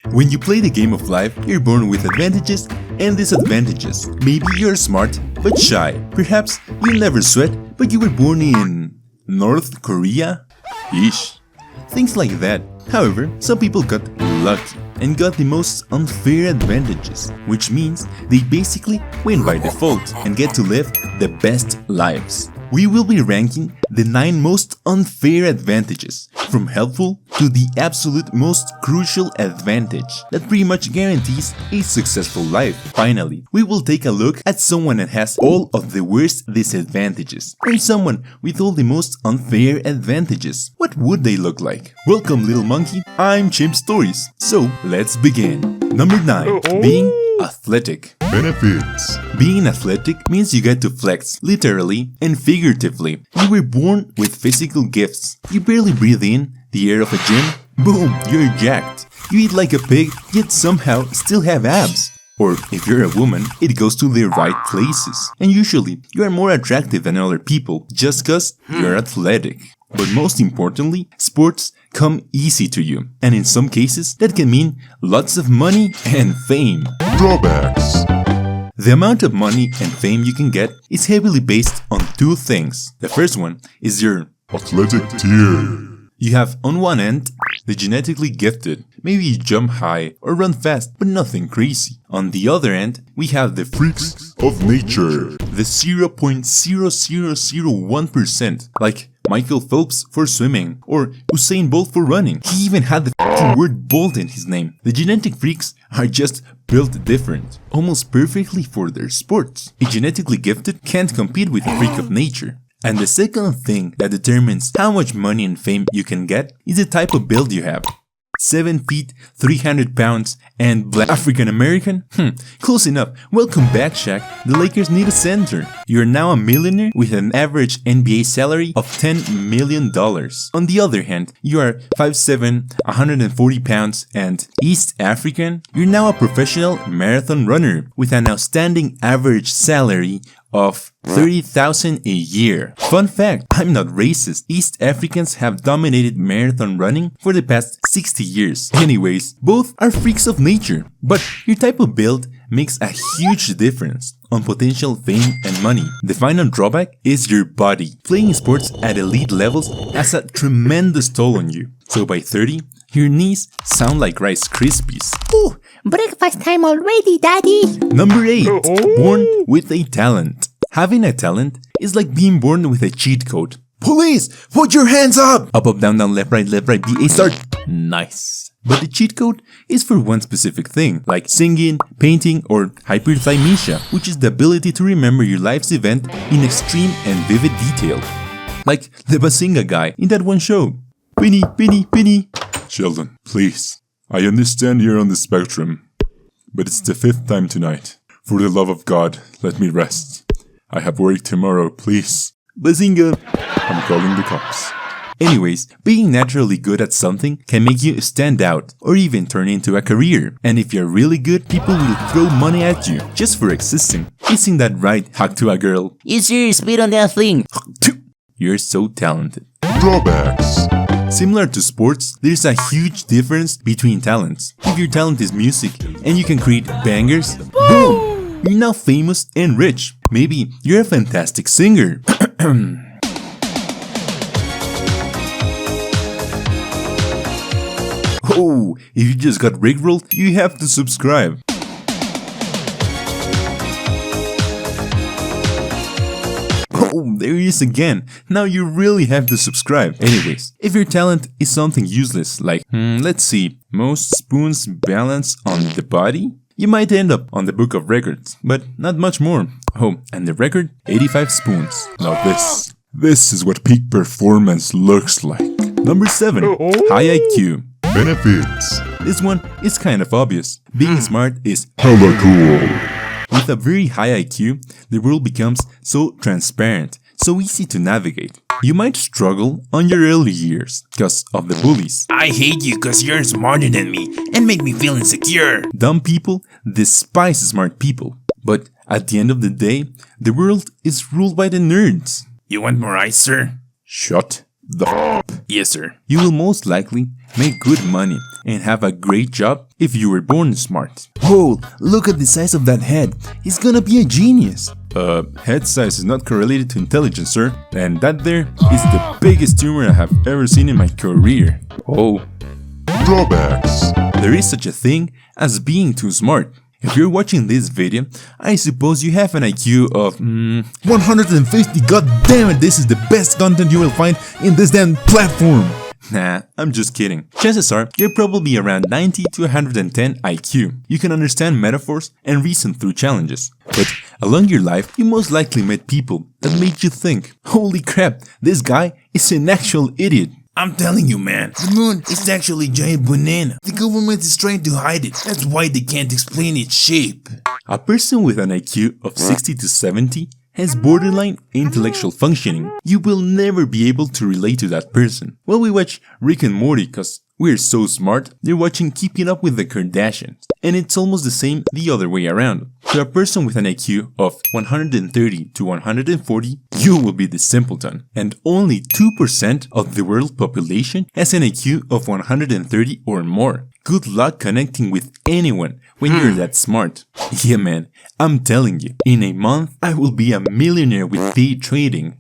When you play the game of life, you're born with advantages and disadvantages. Maybe you're smart, but shy. Perhaps you never sweat, but you were born in North Korea? Yesh. Things like that. However, some people got lucky and got the most unfair advantages, which means they basically win by default and get to live the best lives. We will be ranking the 9 most unfair advantages, from helpful to the absolute most crucial advantage that pretty much guarantees a successful life. Finally, we will take a look at someone that has all of the worst disadvantages, or someone with all the most unfair advantages. What would they look like? Welcome, little monkey, I'm Chimp Stories. So, let's begin. Number 9. Being athletic. Benefits. Being athletic means you get to flex, literally and figuratively. You were born with physical gifts. You barely breathe in the air of a gym. Boom, you're jacked. You eat like a pig, yet somehow still have abs. Or if you're a woman, it goes to the right places. And usually, you are more attractive than other people just cause you're athletic. But most importantly, sports come easy to you. And in some cases, that can mean lots of money and fame. Drawbacks. The amount of money and fame you can get is heavily based on 2 things. The first one is your Athletic tier. You have on one end the genetically gifted. Maybe you jump high or run fast, but nothing crazy. On the other end, we have the freaks Of nature. the 0.0001%, like Michael Phelps for swimming, or Usain Bolt for running. He even had the f***ing word Bolt in his name. The genetic freaks are just built different, almost perfectly for their sports. A genetically gifted can't compete with a freak of nature. And the second thing that determines how much money and fame you can get is the type of build you have. 7 feet, 300 pounds, and black African American? Close enough. Welcome back, Shaq. The Lakers need a center. You're now a millionaire with an average NBA salary of $10 million. On the other hand, you are 5'7", 140 pounds, and East African. You're now a professional marathon runner with an outstanding average salary of $30,000 a year. Fun fact, I'm not racist. East Africans have dominated marathon running for the past 60 years. Anyways, both are freaks of nature, but your type of build makes a huge difference on potential fame and money. The final drawback is your body. Playing sports at elite levels has a tremendous toll on you. So by 30, your knees sound like Rice Krispies. Ooh, breakfast time already, Daddy! Number 8. Born with a talent. Having a talent is like being born with a cheat code. Police! Put your hands up! Up, up, down, down, left, right, B, A, start. Nice. But the cheat code is for one specific thing, like singing, painting, or hyperthymesia, which is the ability to remember your life's event in extreme and vivid detail. Like the Bazinga guy in that one show. Penny, penny, penny. Sheldon, please. I understand you're on the spectrum, but it's the 5th time tonight. For the love of God, let me rest. I have work tomorrow, please. Bazinga. I'm calling the cops. Anyways, being naturally good at something can make you stand out or even turn into a career. And if you're really good, people will throw money at you just for existing. Isn't that right, Hack to a girl? Is your spit on that thing? You're so talented. Drawbacks. Similar to sports, there's a huge difference between talents. If your talent is music and you can create bangers, boom! You're now famous and rich. Maybe you're a fantastic singer. Oh, if you just got rickrolled, you have to subscribe. Oh, there he is again. Now you really have to subscribe. Anyways, if your talent is something useless, like, let's see, most spoons balance on the body, you might end up on the book of records, but not much more. Oh, and the record, 85 spoons. Now this is what peak performance looks like. Number 7, high IQ. Benefits. This one is kind of obvious. Being smart is Hella cool. With a very high IQ, the world becomes so transparent, so easy to navigate. You might struggle on your early years because of the bullies. I hate you cause you're smarter than me and make me feel insecure. Dumb people despise smart people. But at the end of the day, the world is ruled by the nerds. You want more ice, sir? Shut Yes, sir. You will most likely make good money and have a great job if you were born smart. Whoa, look at the size of that head. He's gonna be a genius. Head size is not correlated to intelligence, sir. And that there is the biggest tumor I have ever seen in my career. Oh. Drawbacks. There is such a thing as being too smart. If you're watching this video, I suppose you have an IQ of 150. God damn it, this is the best content you will find in this damn platform. Nah, I'm just kidding. Chances are you're probably around 90 to 110 IQ. You can understand metaphors and reason through challenges. But along your life, you most likely met people that made you think, holy crap, this guy is an actual idiot. I'm telling you, man, the moon is actually a giant banana. The government is trying to hide it. That's why they can't explain its shape. A person with an IQ of 60 to 70 has borderline intellectual functioning. You will never be able to relate to that person. Well, we watch Rick and Morty because we're so smart, they're watching Keeping Up with the Kardashians. And it's almost the same the other way around. To a person with an IQ of 130 to 140, you will be the simpleton. And only 2% of the world population has an IQ of 130 or more. Good luck connecting with anyone when you're that smart. Yeah, man, I'm telling you, in a month, I will be a millionaire with day trading.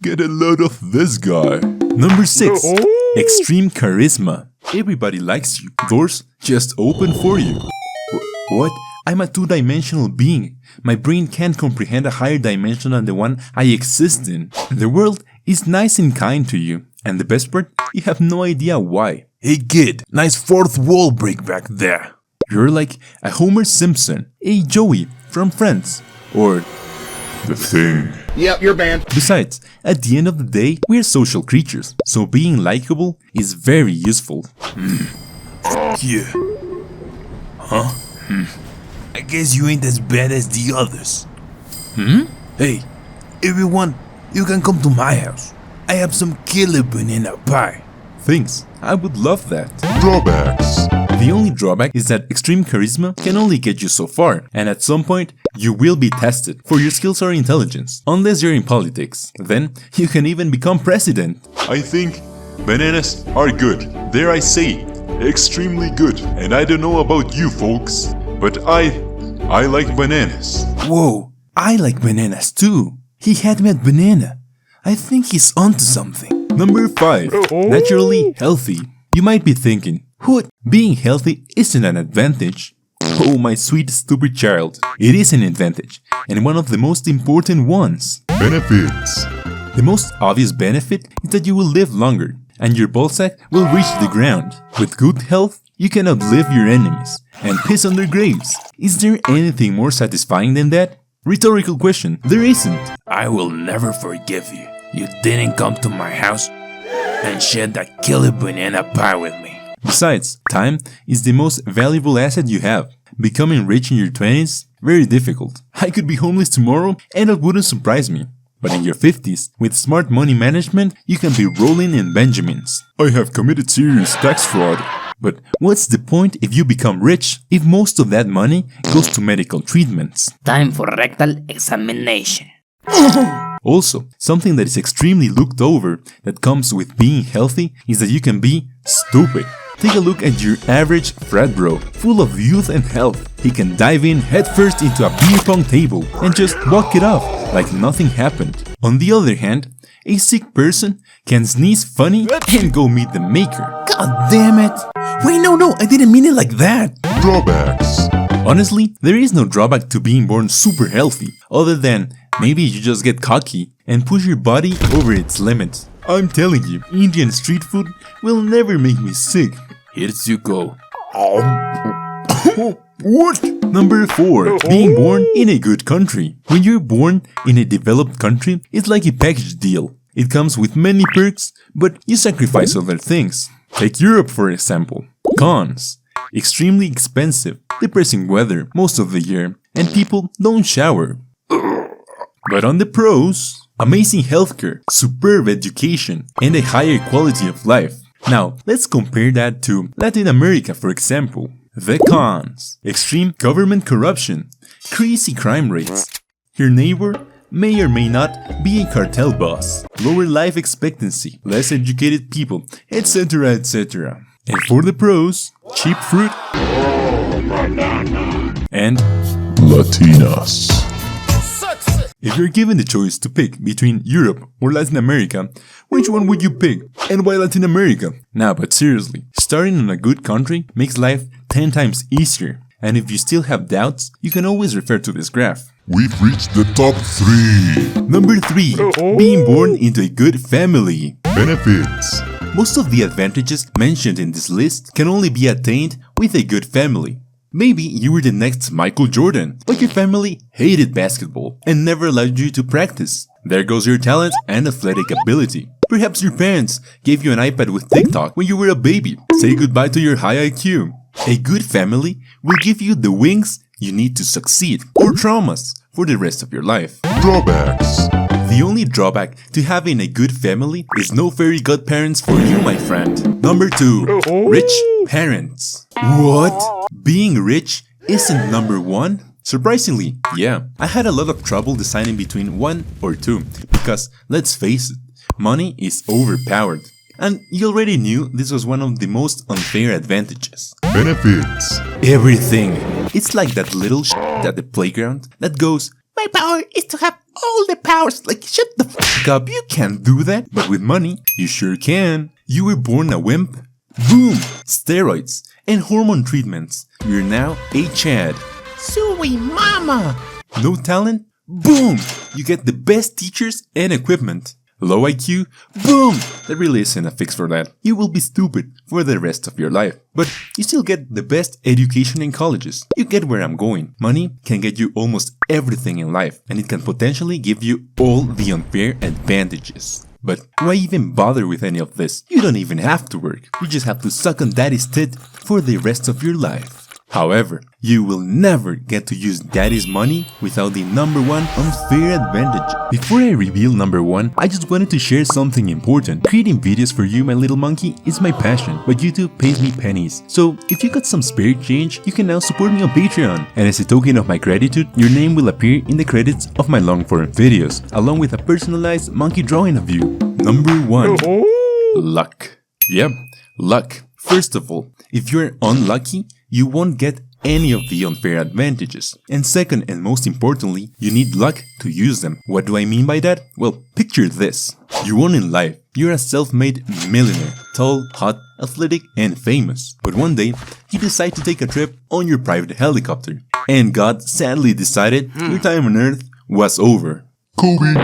Get a load of this guy. Number 6. Extreme charisma. Everybody likes you. Doors just open for you. What? I'm a two-dimensional being. My brain can't comprehend a higher dimension than the one I exist in. The world is nice and kind to you. And the best part? You have no idea why. Hey kid, nice fourth wall break back there. You're like a Homer Simpson, a Joey from Friends, or The Thing. Yep, you're banned. Besides, at the end of the day, we're social creatures, so being likable is very useful. Yeah. Huh? I guess you ain't as bad as the others. Hey, everyone, you can come to my house. I have some killer banana pie. Thanks, I would love that. Drawbacks. The only drawback is that extreme charisma can only get you so far, and at some point, you will be tested for your skills or intelligence. Unless you're in politics, then you can even become president. I think bananas are good. Dare I say, extremely good. And I don't know about you folks, but I like bananas. Whoa, I like bananas too. He had me at banana. I think he's onto something. Number 5. Naturally healthy. You might be thinking, what? Being healthy isn't an advantage. Oh, my sweet stupid child. It is an advantage, and one of the most important ones. Benefits. The most obvious benefit is that you will live longer, and your ballsack will reach the ground. With good health, you can outlive your enemies, and piss on their graves. Is there anything more satisfying than that? Rhetorical question, there isn't. I will never forgive you. You didn't come to my house and share that killer banana pie with me. Besides, time is the most valuable asset you have. Becoming rich in your 20s? Very difficult. I could be homeless tomorrow and it wouldn't surprise me. But in your 50s, with smart money management, you can be rolling in Benjamins. I have committed serious tax fraud. But what's the point if you become rich if most of that money goes to medical treatments? Time for rectal examination. Also, something that is extremely looked over that comes with being healthy is that you can be stupid. Take a look at your average frat bro, full of youth and health. He can dive in headfirst into a beer pong table and just walk it off like nothing happened. On the other hand, a sick person can sneeze funny and go meet the maker. God damn it! Wait, no, I didn't mean it like that. Drawbacks. Honestly, there is no drawback to being born super healthy, other than maybe you just get cocky and push your body over its limits. I'm telling you, Indian street food will never make me sick. Here's you go. What? Number 4. Being born in a good country. When you're born in a developed country, it's like a package deal. It comes with many perks, but you sacrifice other things. Take Europe for example. Cons. Extremely expensive, depressing weather most of the year, and people don't shower. But on the pros, amazing healthcare, superb education, and a higher quality of life. Now, let's compare that to Latin America, for example. The cons: extreme government corruption, crazy crime rates. Your neighbor may or may not be a cartel boss, lower life expectancy, less educated people, etc, etc. And for the pros, cheap fruit and Latinas. if you're given the choice to pick between Europe or Latin America, which one would you pick? And why Latin America? Nah, but seriously, starting in a good country makes life 10 times easier. And if you still have doubts, you can always refer to this graph. We've reached the top 3. Number 3. Being born into a good family. Benefits. Most of the advantages mentioned in this list can only be attained with a good family. Maybe you were the next Michael Jordan, but your family hated basketball and never allowed you to practice. There goes your talent and athletic ability. Perhaps your parents gave you an iPad with TikTok when you were a baby. Say goodbye to your high IQ. A good family will give you the wings you need to succeed, or traumas, for the rest of your life. Drawbacks. The only drawback to having a good family is no fairy godparents for you, my friend. Number 2. Rich parents. What? Being rich isn't number 1? Surprisingly, yeah. I had a lot of trouble deciding between 1 or 2, because, let's face it, money is overpowered. And you already knew this was one of the most unfair advantages. Benefits. Everything. It's like that little at the playground that goes, "My power is to have all the powers." Like, shut the fuck up, you can't do that. But with money, you sure can. You were born a wimp? Boom! Steroids and hormone treatments. You're now a Chad. Sui mama! No talent? Boom! You get the best teachers and equipment. Low IQ? Boom! There really isn't a fix for that. You will be stupid for the rest of your life. But you still get the best education in colleges. You get where I'm going. Money can get you almost everything in life, and it can potentially give you all the unfair advantages. But why even bother with any of this? You don't even have to work. You just have to suck on daddy's tit for the rest of your life. However, you will never get to use daddy's money without the number 1 unfair advantage. Before I reveal number 1, I just wanted to share something important. Creating videos for you, my little monkey, is my passion, but YouTube pays me pennies. So if you got some spare change, you can now support me on Patreon. And as a token of my gratitude, your name will appear in the credits of my long-form videos, along with a personalized monkey drawing of you. Number 1. Luck. Yep, luck. First of all, if you're unlucky, you won't get any of the unfair advantages. And second, and most importantly, you need luck to use them. What do I mean by that? Well, picture this. You won in life. You're a self-made millionaire. Tall, hot, athletic, and famous. But one day, you decide to take a trip on your private helicopter. And God sadly decided your time on Earth was over. Kobe.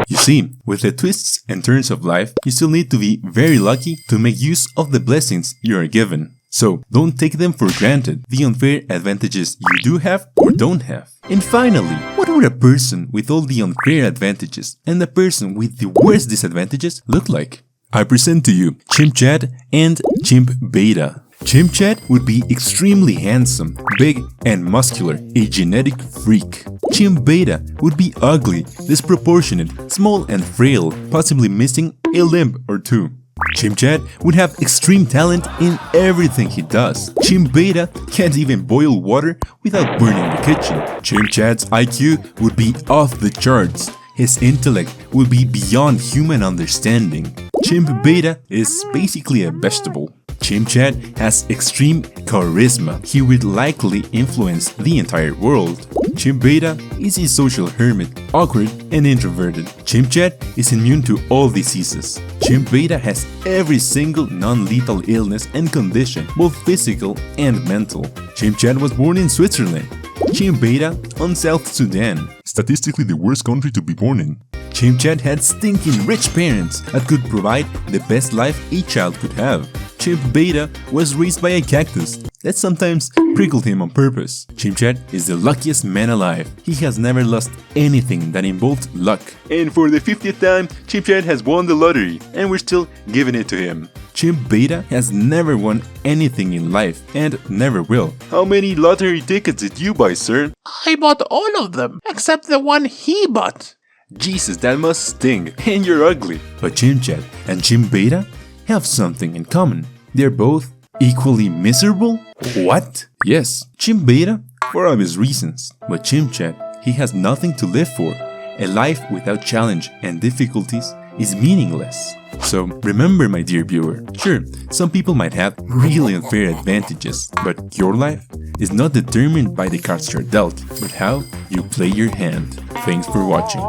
You see, with the twists and turns of life, you still need to be very lucky to make use of the blessings you are given. So, don't take them for granted, the unfair advantages you do have or don't have. And finally, what would a person with all the unfair advantages and a person with the worst disadvantages look like? I present to you Chimp Chad and Chimp Beta. Chimp Chad would be extremely handsome, big and muscular, a genetic freak. Chimp Beta would be ugly, disproportionate, small and frail, possibly missing a limb or two. Chimp Chad would have extreme talent in everything he does. Chimp Beta can't even boil water without burning the kitchen. Chimp Chad's IQ would be off the charts. His intellect would be beyond human understanding. Chimp Beta is basically a vegetable. Chimp Chad has extreme charisma. He would likely influence the entire world. Chimp Beta is a social hermit, awkward and introverted. Chimp Chad is immune to all diseases. Chimp Beta has every single non-lethal illness and condition, both physical and mental. Chimp Chad was born in Switzerland. Chimp Beta on South Sudan. Statistically the worst country to be born in. Chimp Chad had stinking rich parents that could provide the best life a child could have. Chimp Beta was raised by a cactus that sometimes prickled him on purpose. Chimp Chad is the luckiest man alive. He has never lost anything that involved luck. And for the 50th time, Chimp Chad has won the lottery, and we're still giving it to him. Chimp Beta has never won anything in life, and never will. How many lottery tickets did you buy, sir? I bought all of them, except the one he bought. Jesus, that must sting, and you're ugly. But Chimp Chad and Chimp Beta have something in common. They're both equally miserable? What? Yes, Chimp Beta, for obvious reasons. But Chimp Chad, he has nothing to live for. A life without challenge and difficulties is meaningless. So remember, my dear viewer, sure, some people might have really unfair advantages, but your life is not determined by the cards you're dealt, but how you play your hand. Thanks for watching.